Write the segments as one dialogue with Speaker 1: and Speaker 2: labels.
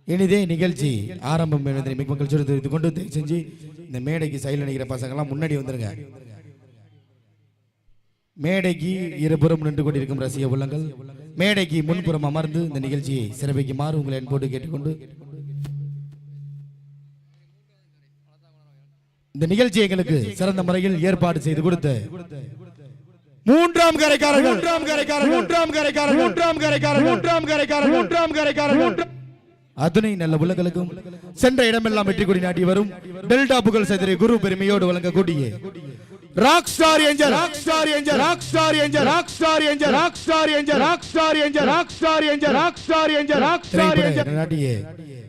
Speaker 1: இனிதே நிகழ்ச்சி ஆரம்பம் என்பதை மிக மக்கள் தெரிவித்துக் கொண்டு செஞ்சு இந்த மேடைக்கு சைடில் நிற்கிற பசங்கள்லாம் முன்னாடி வந்துருங்க. மேடைக்கு இருபுறம் நின்று கொண்டிருக்கும் ரசிக உள்ளங்கள் மேடைக்கு முன்புறம் அமர்ந்து இந்த நிகழ்ச்சியை சிறப்பிக்குமாறு உங்களை அன்போடு கேட்டுக்கொண்டு இந்த நிகழ்ச்சி எங்களுக்கு சிறந்த முறையில் ஏற்பாடு செய்து கொடுத்த மூன்றாம் கரைக்காரர்கள் அத்துணை நல்ல உள்ளங்களுக்கும் சென்ற இடமெல்லாம் வெற்றி கொடி நாட்டி வரும் டெல்டா புகழ் சதிரை குரு பெருமையோடு வழங்கக்கூடிய ராக் ஸ்டார் ஏஞ்சல் நாட்டிய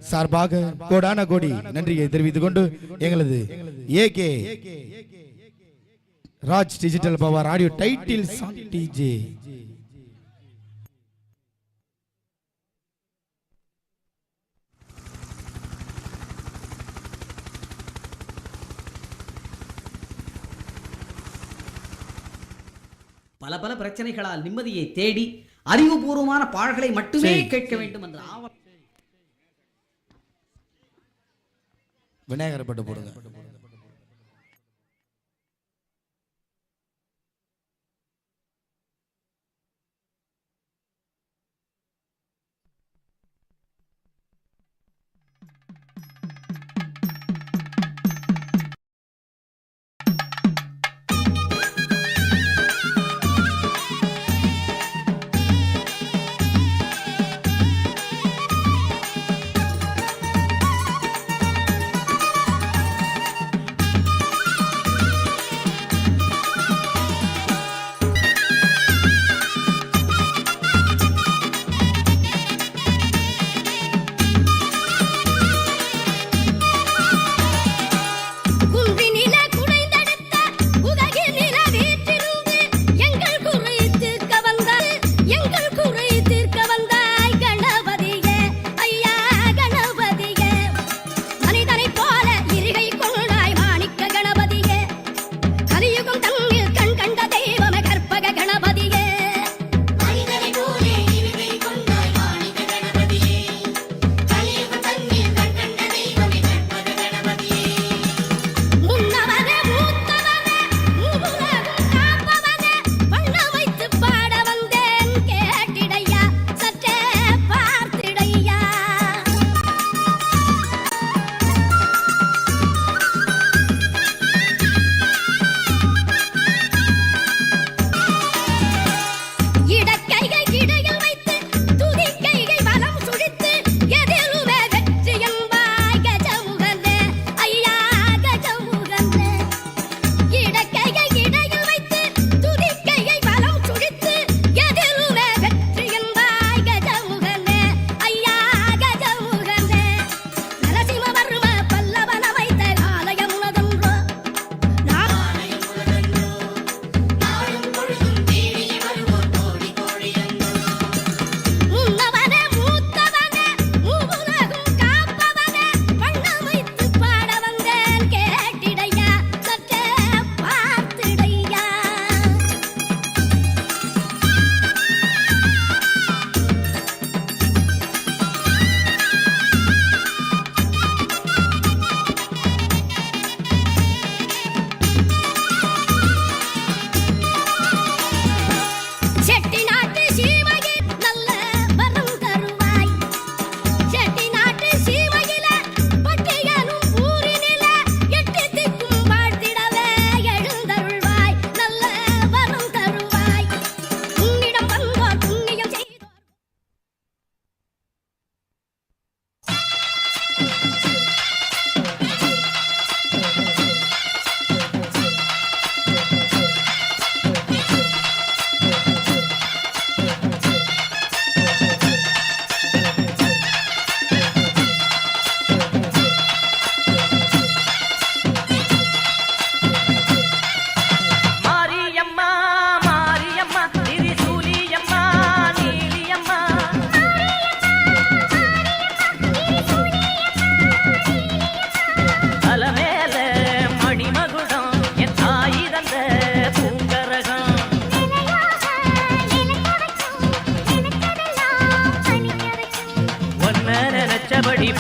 Speaker 1: சார்பாக கோடான கோடி நன்றியை தெரிவித்துக் கொண்டு எங்களது AK Raj digital power audio title song DJ
Speaker 2: பல பல பிரச்சனைகளால் நிம்மதியை தேடி அறிவுபூர்வமான பாடல்களை மட்டுமே கேட்க வேண்டும் என்ற ஆவல்.
Speaker 1: விநாயகர் பட்டு போடுங்க.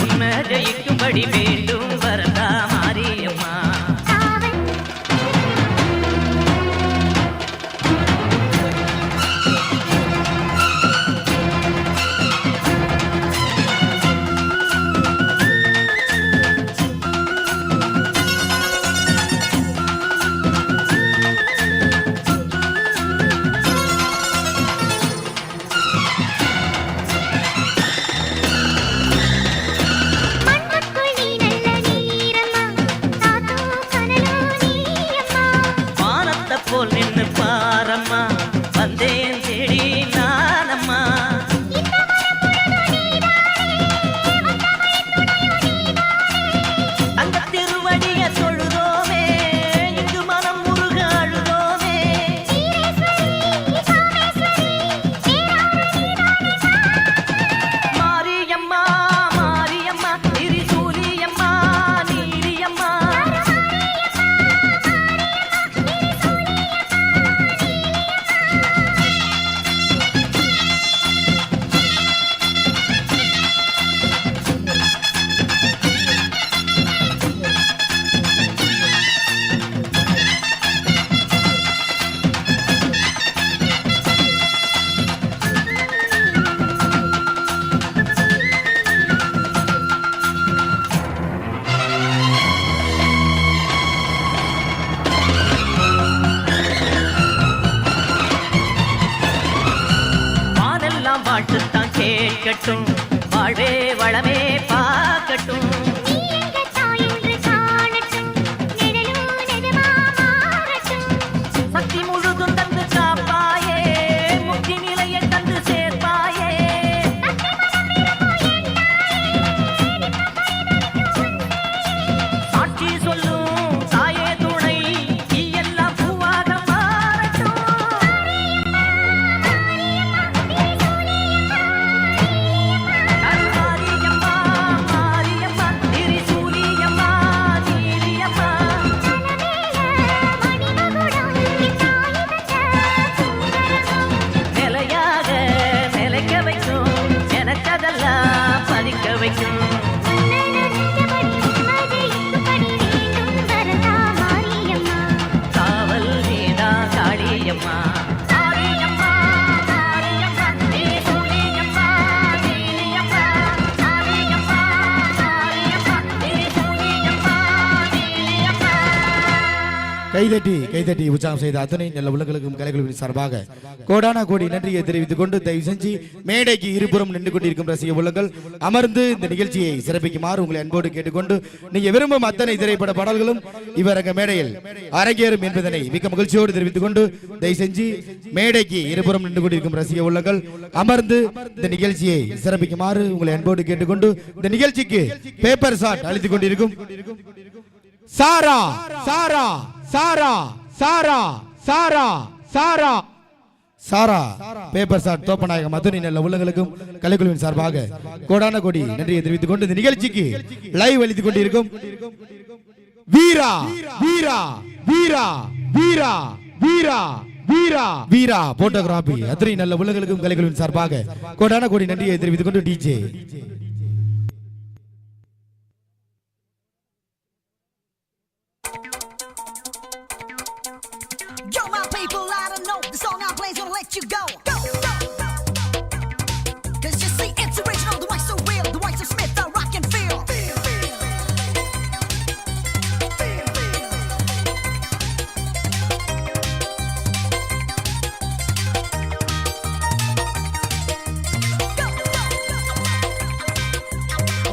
Speaker 3: உண்மை ஜெயிக்கும்படி வேண்டும் வரதா மாரியம்மா. போல் நின்னு பாரம்மா வந்தேன் தேடி நானம்மா. அந்த திருவடிய தொழுதோமே இங்கு மனம் முருக அழுதோமே. மாரியம்மா மாரியம்மா திரிசூலியம்மா நீலியம்மா. வாழ்த்துத்தான் கேட்கட்டும் வாழ்வே வளமே பார்க்கட்டும். சக்தி முழுதும் தந்து காப்பாயே முக்தி நிலையை தந்து சேர்ப்பாயே. சாட்சி சொல்லும் தாயே துணை நீ எல்லாம் பூவாக மாறட்டும். பதிக்க வைக்கும். காவல் நீதா காளியம்மா.
Speaker 1: கைதட்டி உற்சாகம் செய்த அத்தனை நல்ல உள்ளங்களுக்கும் கலைக்குழுவின் சார்பாக கோடான கோடி நன்றியை தெரிவித்துக் கொண்டு தயவு செஞ்சு மேடைக்கு இருபுறம் நின்று கொண்டிருக்கும் ரசிக உள்ளங்கள் அமர்ந்து இந்த நிகழ்ச்சியை சிறப்பிக்குமாறு உங்களை அன்போடு கேட்டுக்கொண்டு நீங்க விரும்பும் அத்தனை திரைப்பட பாடல்களும் இவரங்க மேடையில் அரங்கேறும் என்பதனை மிக்க மகிழ்ச்சியோடு தெரிவித்துக் கொண்டு தயவு செஞ்சு மேடைக்கு இருபுறம் நின்று கொண்டிருக்கும் ரசிக உள்ளங்கள் அமர்ந்து இந்த நிகழ்ச்சியை சிறப்பிக்குமாறு உங்களை அன்போடு கேட்டுக்கொண்டு இந்த நிகழ்ச்சிக்கு பேப்பர் ஷாட் அளித்துக் கொண்டிருக்கும் சாரா சாரா சாரா சாரா சாரா சாரா சாரா பேப்பர் ஷாட் தோப்பநாயகம் அத்துணை நல்ல உள்ளங்களுக்கும் கலைக்குழுவின் சார்பாக கோடான கோடி நன்றியை தெரிவித்துக் கொண்டு இந்த நிகழ்ச்சிக்கு லைவ் அளித்துக் கொண்டிருக்கும் வீரா வீரா வீரா வீரா வீரா வீரா வீரா போட்டோகிராபி அத்துணை நல்ல உள்ளங்களுக்கும் கலைக்குழுவின் சார்பாக கோடான கோடி நன்றியை தெரிவித்துக் கொண்டு DJ
Speaker 4: Yo, my people, I don't know. The song I play's gonna let you go. Go, go, go. 'Cause you see, it's original, the white's so real. The white's so Smith, the rock and feel.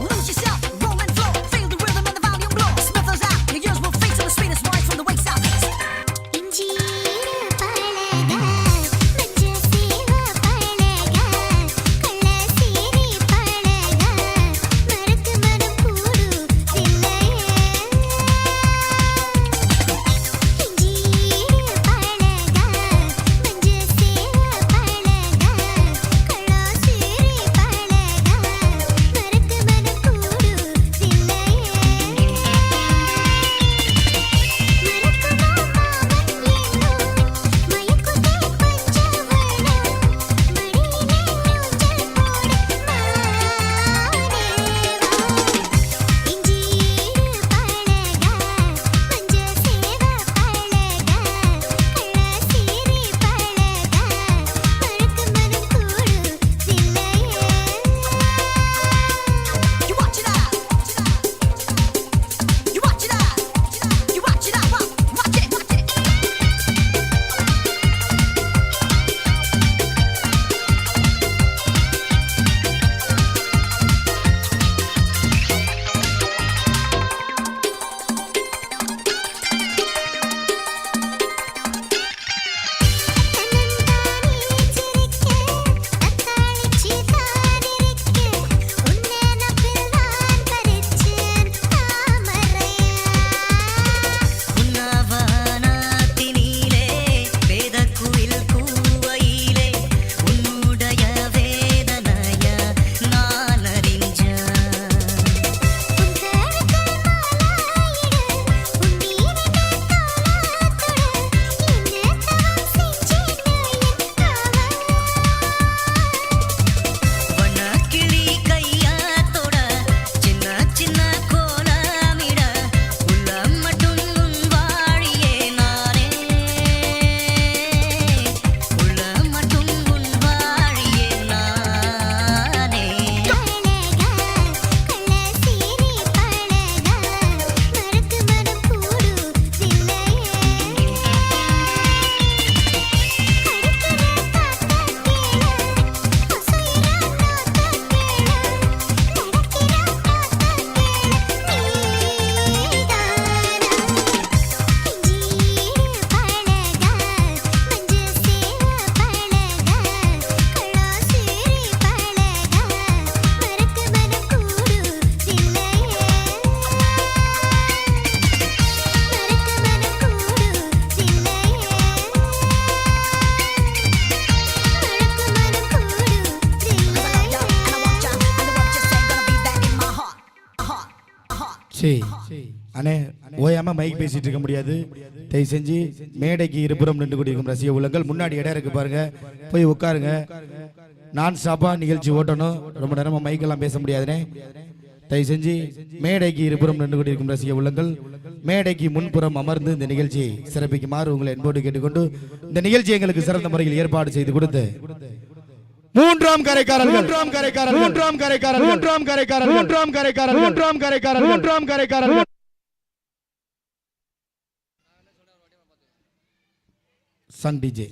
Speaker 4: Lose yourself, roll and flow. Feel the rhythm and the volume blow. Smith is out, your ears will face the sweetest voice from the way southeast.
Speaker 5: இஞ்சி பழக வச்ச
Speaker 1: சரி அண்ணே ஓயாம mic பேசிட்டு இருக்க முடியாது. தயவு செஞ்சு மேடைக்கு இருபுறம் நின்று கொண்டிருக்கும் ரசிக உள்ளங்கள் முன்னாடி இடம் இருக்கு பாருங்க, போய் உட்காருங்க. நான் ஸ்டாப்பா நிகழ்ச்சி ஓட்டணும், ரொம்ப நேரமா மைக்கெல்லாம் பேச முடியாதுனே. தயவு செஞ்சு மேடைக்கு இருபுறம் நின்று கொண்டிருக்கும் ரசிக உள்ளங்கள் மேடைக்கு முன்புறம் அமர்ந்து இந்த நிகழ்ச்சியை சிறப்பிக்குமாறு உங்களை என்போடு கேட்டுக்கொண்டு, இந்த நிகழ்ச்சி எங்களுக்கு சிறந்த முறையில் ஏற்பாடு செய்து கொடுத்து மூன்றாம் கரைக்காரர்கள் சன் டிஜே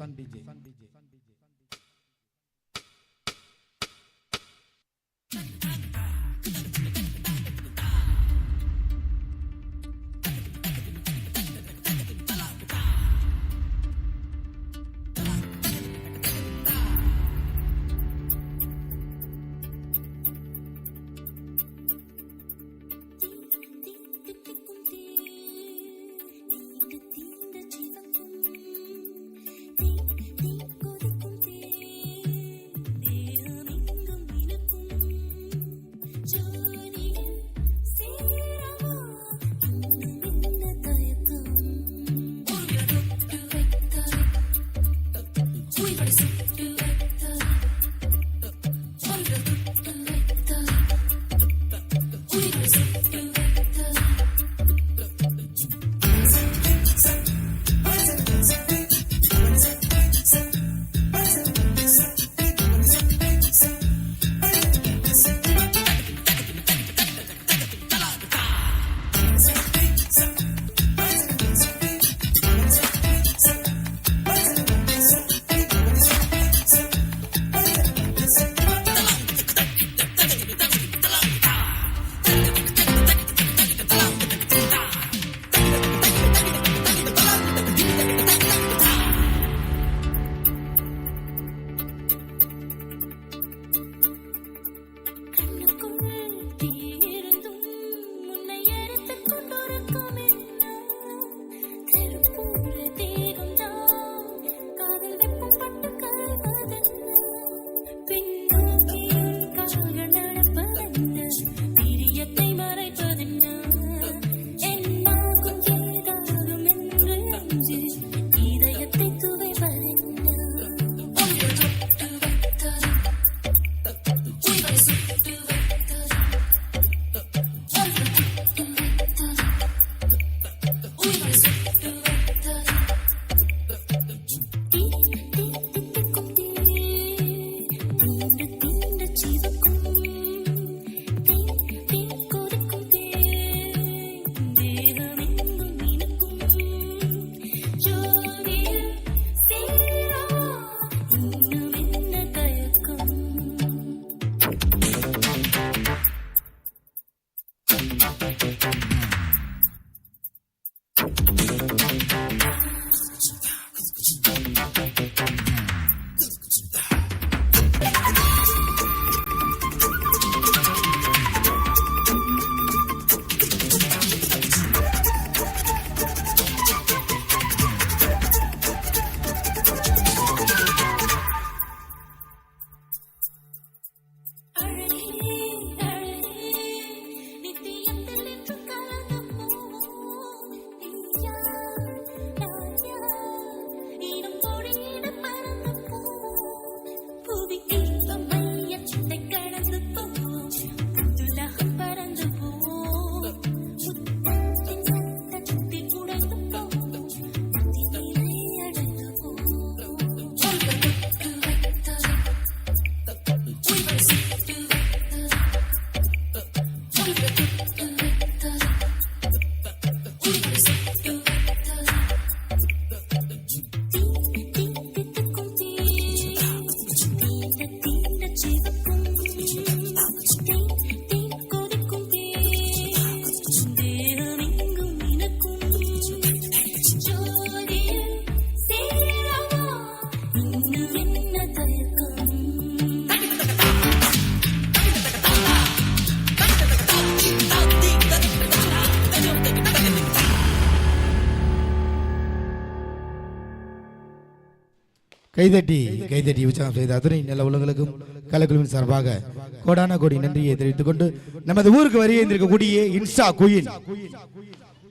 Speaker 1: கைதட்டி உற்சாகம் செய்த அத்துணை நல்ல உள்ளங்களுக்கும் கலைக்குழுவின் சார்பாக கோடான கோடி நன்றியை தெரிவித்துக் கொண்டு நமது ஊருக்கு வருகை இருந்திருக்கக்கூடிய இன்ஸ்டா குயின்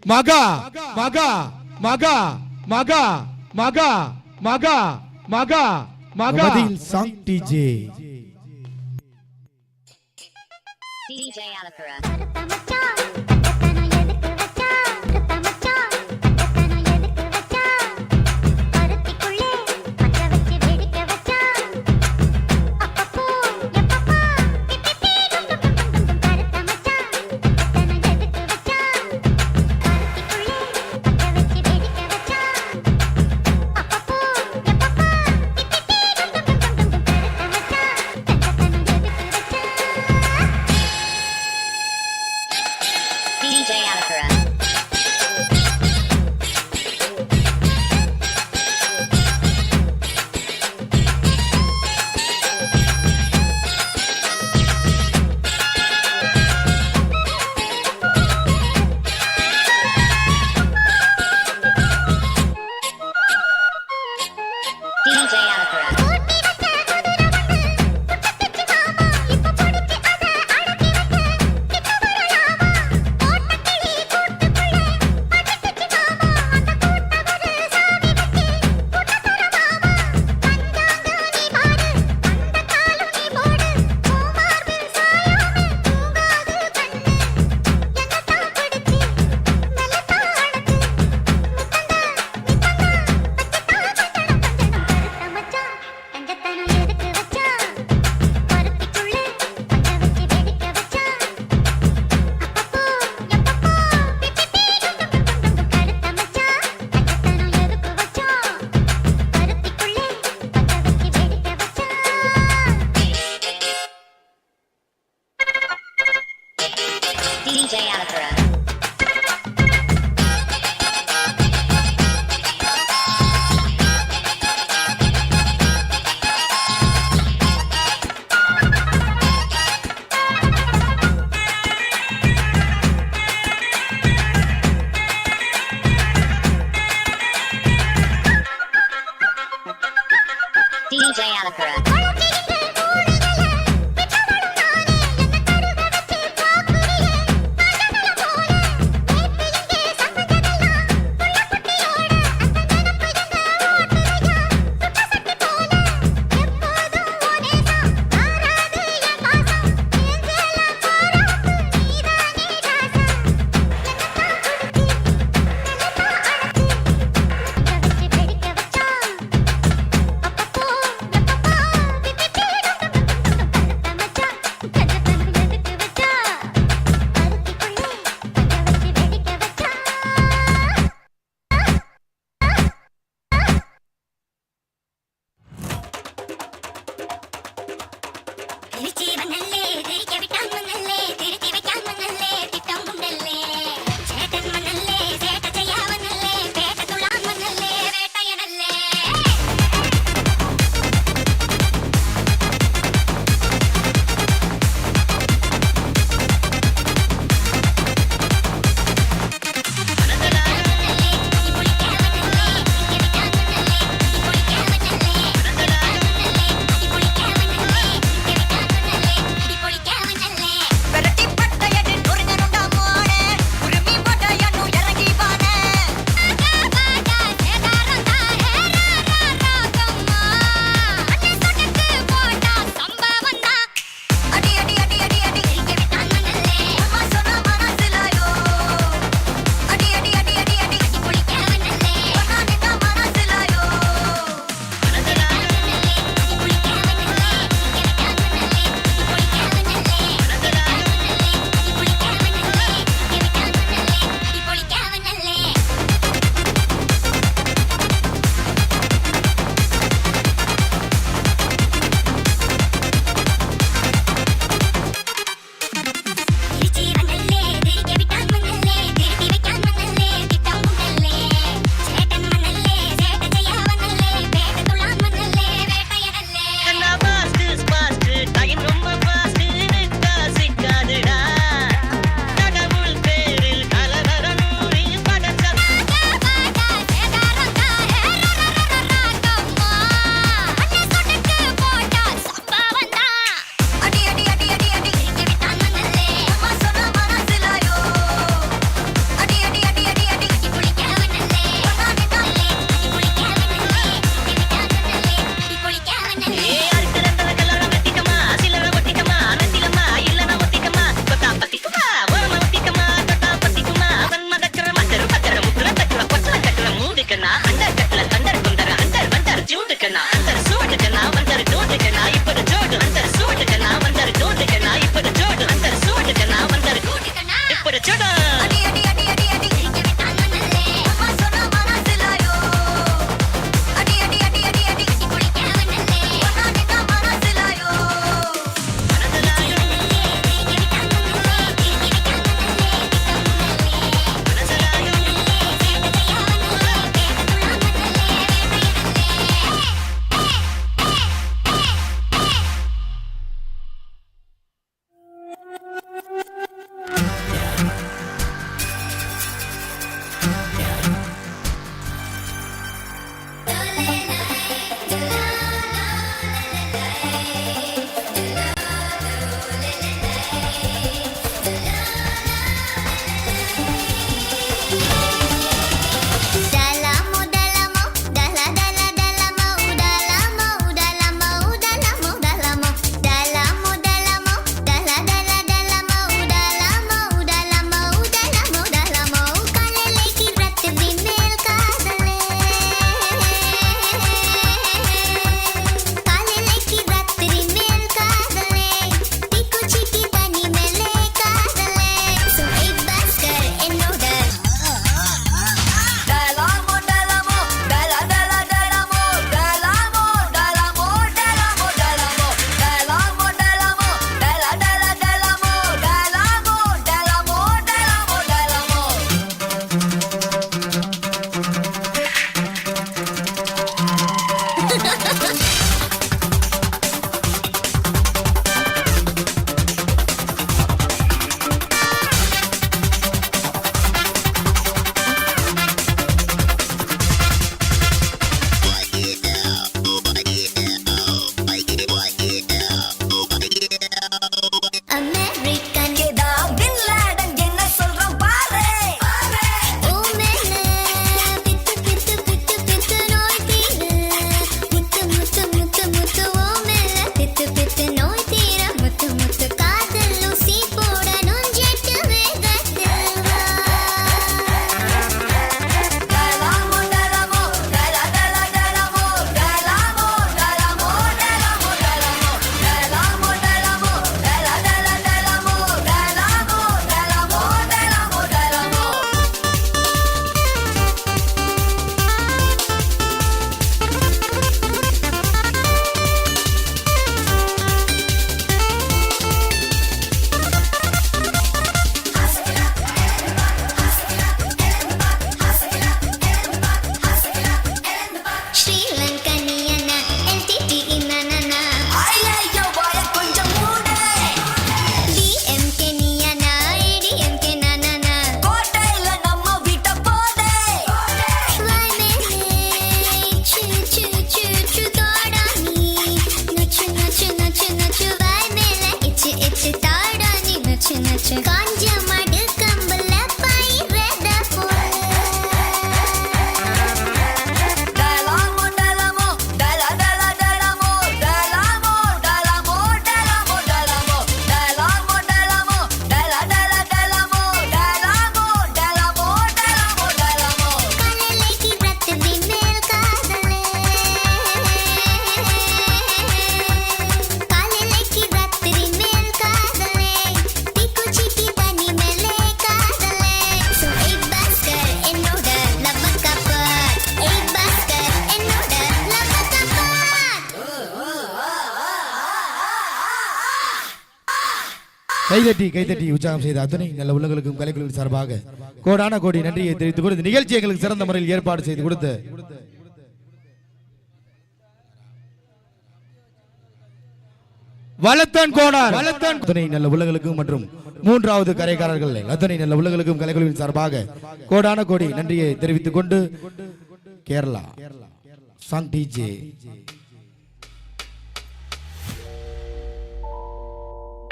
Speaker 1: மகா மகா மகா மகா மகா மகா மகா மகா song DJ
Speaker 5: DJ Alapura. DJ Alapura. DJ Alapura. DJ Alapura. DJ Alapura.
Speaker 1: கைதட்டி உற்சாகம் செய்த அத்தனை நல்ல உள்ளங்களுக்கும் கலைக்குழுவின் சார்பாக கோடான கோடி நன்றியை தெரிவித்துக் கொண்டு நிகழ்ச்சி எங்களுக்கு சிறந்த முறையில் ஏற்பாடு செய்து கொடுத்த வளத்தான் கோடார் அத்தனை நல்ல உள்ளங்களுக்கும் மற்றும் மூன்றாவது கரைக்காரர்கள் அத்தனை நல்ல உள்ளங்களுக்கும் கலைக்குழுவின் சார்பாக கோடான கோடி நன்றியை தெரிவித்துக் கொண்டு Kerala song DJ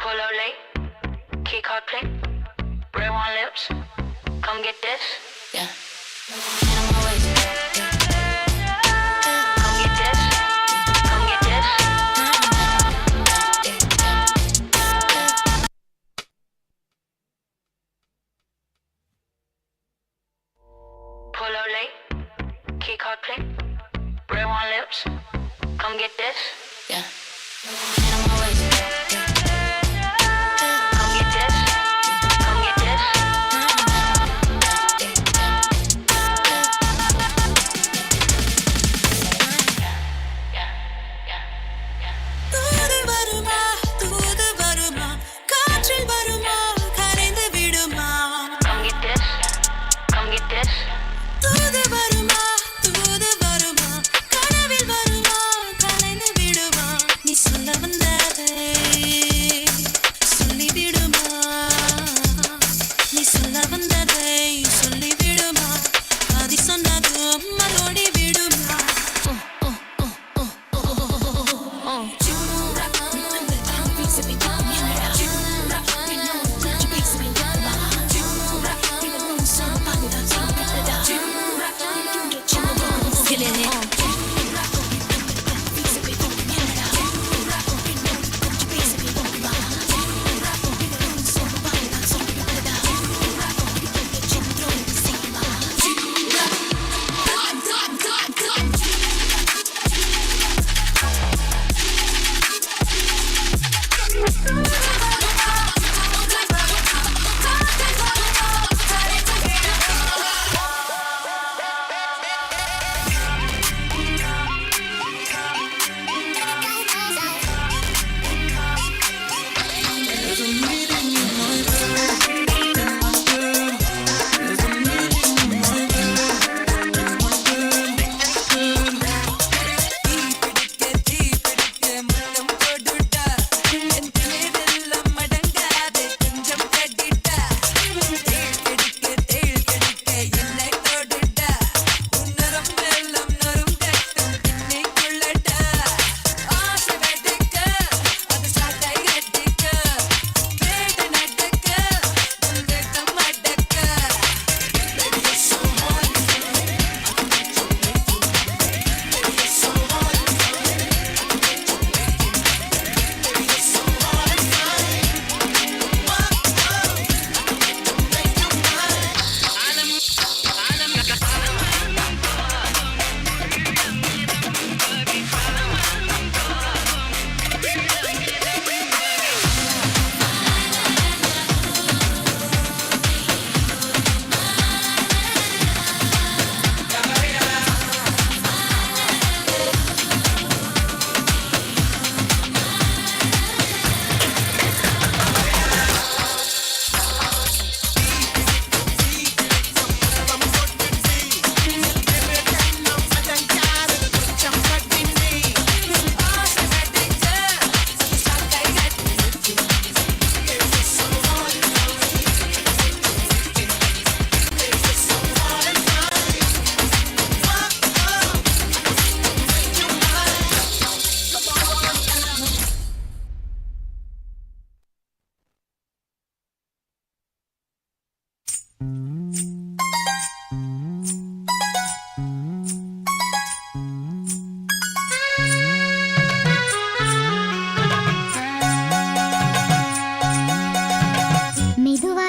Speaker 6: Polo late, kick hard play, red wine lips, come get this. Yeah. And I'm always, come get this, come get this. Polo late, kick hard play, red wine lips, come get this. Yeah. And I'm always.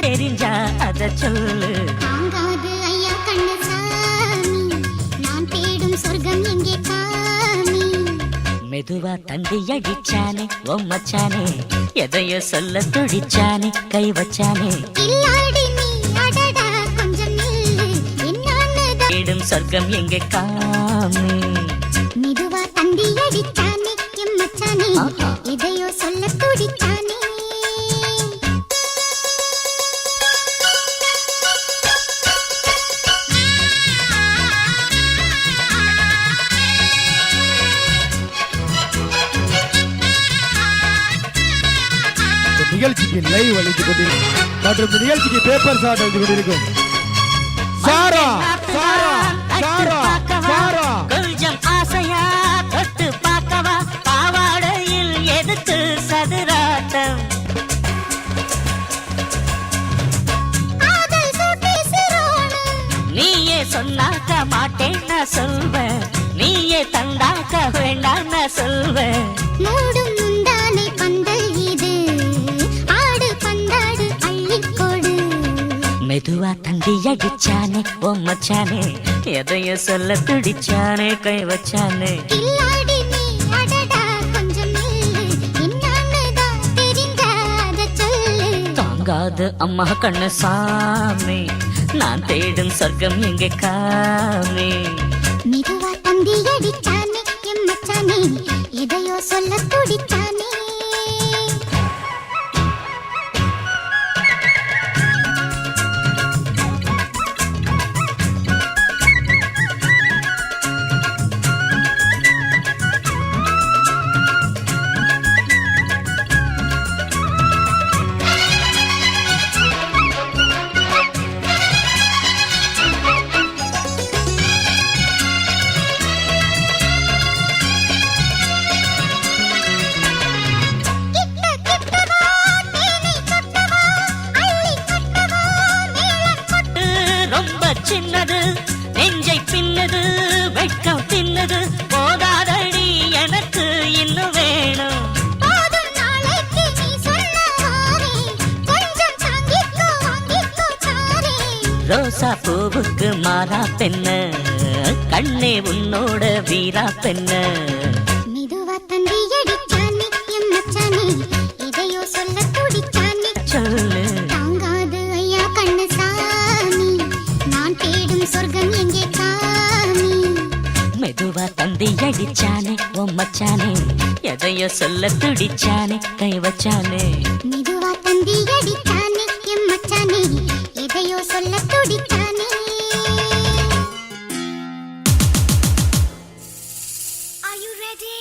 Speaker 3: தெரிஞ்சா அத சொல்லு.
Speaker 7: தாங்காது ஐயா கண்ணசாமி, நான் தேடும் சொர்க்கம் எங்கே காமி.
Speaker 3: மெதுவா தந்தி அடிச்சானே ஓ மச்சானே, எதையோ சொல்ல துடிச்சானே கை வச்சானே.
Speaker 7: கில்லாடி நீ அடடா கொஞ்சம் நில்லு, என்னான்னு
Speaker 3: தேடும் சொர்க்கம் எங்கே காமி.
Speaker 7: மெதுவா தந்தி அடிச்சானே எம் மச்சானே, எதையோ சொல்ல துடிச்சானே.
Speaker 1: நிகழ்ச்சிக்கு லைவ் அளித்துக் கொண்டிருக்கும் மற்றும் இந்த நிகழ்ச்சிக்கு பேப்பர் ஷாட் அளித்துக் கொண்டிருக்கும் சாரா சாரா சாரா சாரா.
Speaker 3: கொஞ்சம் ஆசையா தொட்டு பார்க்கவா பாவாடையில் எதுக்கு சதுராட்டம்
Speaker 7: காதல் சூட்டி சிரோணம்
Speaker 3: நீயே சொன்னாக்க மாட்டேன்னு சொல்வேன் நீயே தந்தாக்க வேண்டான்னு சொல்வேன்
Speaker 7: மூடும் முந்தானை பந்தல் இது ஆடு பந்தாடு அள்ளிக்கொடு
Speaker 3: மெதுவா தந்தி அடிச்சானே ஓ மச்சானே எதைய சொல்ல துடிச்சானே கை வச்சானே
Speaker 7: கில்லாடி நீ அடடா கொஞ்சம் நில்லு என்னன்னுதான் தெரிஞ்சாத சொல்லு
Speaker 3: தாங்காது அம்மா கண்ணு சாமி நான் தேடும் சொர்க்கம் எங்கே காமி
Speaker 7: மெதுவா தந்தி அடிச்சானே எம் மச்சானே எதையோ சொல்ல துடிச்சானே
Speaker 3: ரொம்ப சின்னது நெஞ்சை பின்னது வெட்கம் தின்னது போதாதடி எனக்கு இன்னும் வேணும்
Speaker 7: போதும் நாளைக்கு நீ சொன்ன வாரே கொஞ்சம் தாங்கிக்கோ வாங்கிக்கோ சாரே
Speaker 3: ரோசா பூவுக்கு மாறா பெண்ண கண்ணே உன்னோட வீரா பெண்ண
Speaker 7: மெதுவா தந்தி அடிச்சானே எம் மச்சானே எதையோ சொல்ல துடிச்சானே
Speaker 3: சொல்லு
Speaker 7: தாங்காது ஐயா கண்ணு சாமி நான் தேடும் சொர்க்கம் எங்கே காமி
Speaker 3: மெதுவா தந்தி அடிச்சானே ஓ மச்சானே எதையோ சொல்ல துடிச்சானே கை வச்சானே
Speaker 7: மெதுவா தந்தி அடிச்சானே எம் மச்சானே எதையோ சொல்ல துடிச்சானே Are you ready?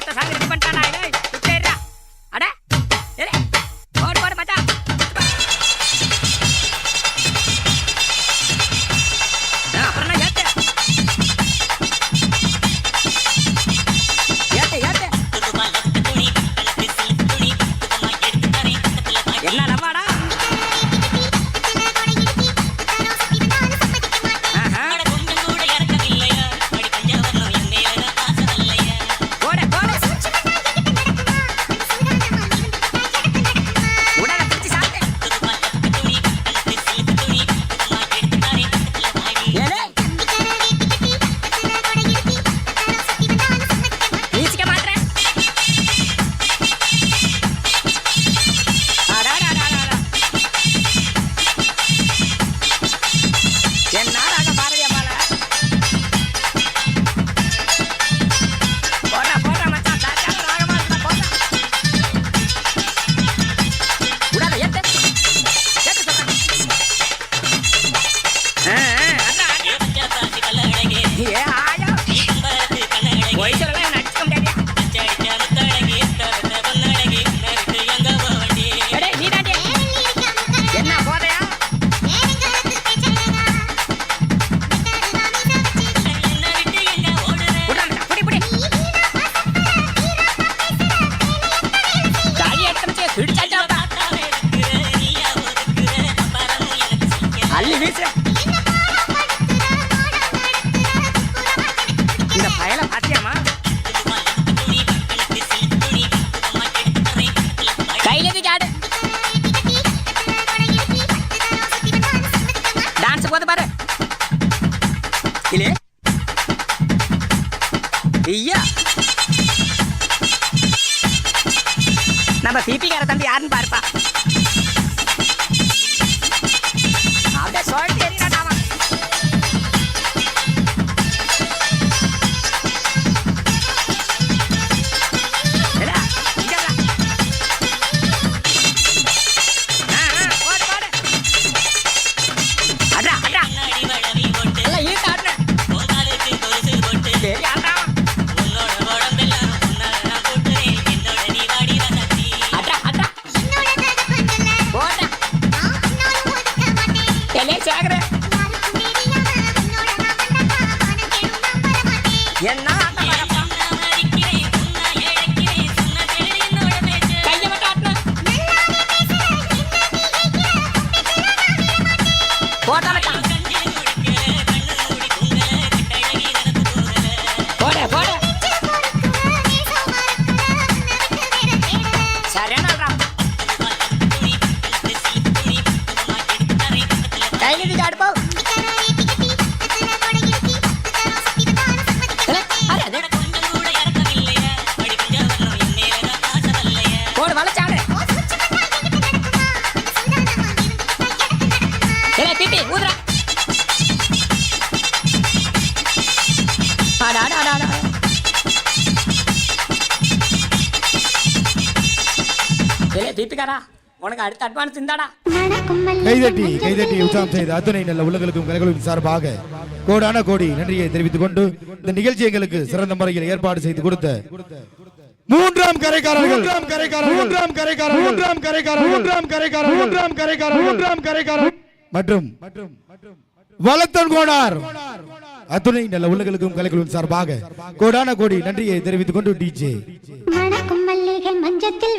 Speaker 3: அடுத்த சாங் ரெடி பண்ணிட்டாடா. ஏய் சுத்தேறா. அட ஏலே போடு போடு மச்சான். அப்புறம் நான் ஏத்து என்ன லவ்வாடா? போடு போடு உடலை பிடிச்சி சாப்பிட்டு ஏலே நீச்சிக்க மாட்டேன். என்ன ராக பாரதியா பால போடா போடா மச்சான் தாத்தா ராகமா இருக்கா போடா உடாத ஏத்து ஏத்து சொல்றேன். ஏ ஆயா வயசுல நடிச்சுக்க முடியாது. எடே நீ தாண்டி என்ன போதையா? உடாத புடி புடி காலி எடுத்துச்சு பிடிச்சாச்சா அள்ளி வீசு. இந்த பயல பாத்தியாமா? கையில தூக்கி ஆடு. டான்ஸ் போது பாரு. இல்லே ஐயா நம்ம பிபிகார தம்பி யாருன்னு பாருப்பா. அப்படியே சொல்லிட்டு எறினாட்டாமா. ஏடா இங்க வா. போடு போடு அடா அடா எல்லாம் ஈட்டு ஆடுன சரி ஆட்டா. அடா அடா போடா எலே சேகர என்ன ஆட்டம் வரப்பா. கையை மட்டும் ஆட்டணும். போட்டா மச்சான். போடு போடு சரியான ஆள்றா. கையில தூக்கி ஆடு போ. போடு வளைச்சாடு. ஏலே பிபி ஊதுறா. ஆடா ஆடா ஆடா. ஏலே பிபிகாரா உனக்கு அடுத்த அட்வான்ஸ் இந்தாடா.
Speaker 1: கைதட்டி உற்சாகம் செய்த அத்துணை நல்ல உள்ளங்களுக்கும் கலைகளுக்கும் சார்பாக கோடான கோடி நன்றியை தெரிவித்துக் கொண்டு இந்த நிகழ்ச்சி எங்களுக்கு சிறந்த முறையில் ஏற்பாடு செய்து கொடுத்த மூன்றாம் கரைக்காரர்கள் மற்றும் வளத்தன் கோடார் அத்துணை நல்ல உள்ளங்களுக்கும் கலைகளுக்கும் சார்பாக கோடான கோடி நன்றியை தெரிவித்துக் கொண்டு டிஜே
Speaker 7: மணக்கும் மல்லிகை மஞ்சத்தில்